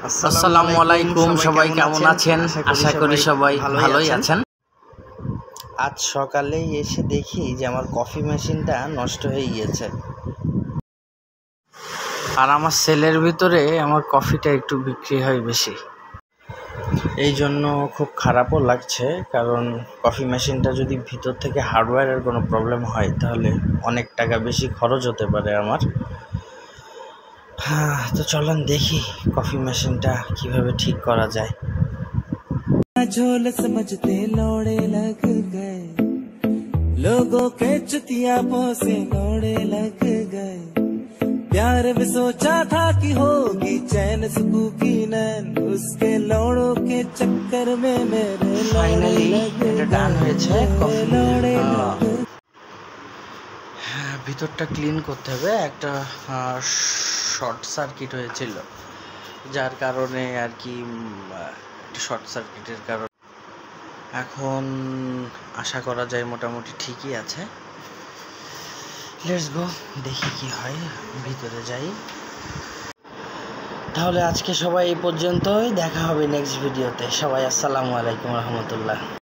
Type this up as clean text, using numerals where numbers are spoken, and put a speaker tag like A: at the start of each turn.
A: আসসালামু আলাইকুম, সবাই কেমন আছেন? আশা করি সবাই ভালোই আছেন। আজ সকালেই এসে দেখি যে আমার কফি মেশিনটা নষ্ট হয়ে গিয়েছে, আর আমার সেলের ভিতরে আমার কফিটা একটু বিক্রি হয় বেশি। এই জন্য খুব খারাপও লাগছে, কারণ কফি মেশিনটা যদি ভিতর থেকে হার্ডওয়্যারের কোনো প্রবলেম হয় তাহলে অনেক টাকা বেশি খরচ হতে পারে আমার। তো চলেন দেখি কফি মেশিনটা কিভাবে ঠিক করা যায়।
B: झोल समझते लौड़े लग गए, लोगों के चुतियापों से लौड़े लग गए। प्यार में सोचा था कि होगी चैन सुकून की नैन, उसके लौड़ों के चक्कर में मेरे
A: ফাইনালি এটা ডান হয়েছে।
B: लौड़े
A: ভিতরটা ক্লিন করতে হবে। একটা শর্ট সার্কিট হয়েছিল, যার কারণে আর কি শর্ট সার্কিটের কারণে এখন আশা করা যায় মোটামুটি ঠিকই আছে। লেটস গো, দেখি কি হয়, ভিতরে যাই। তাহলে আজকে সবাই এই পর্যন্তই, দেখা হবে নেক্সট ভিডিওতে। সবাই আসসালামু আলাইকুম রহমতুল্লাহ।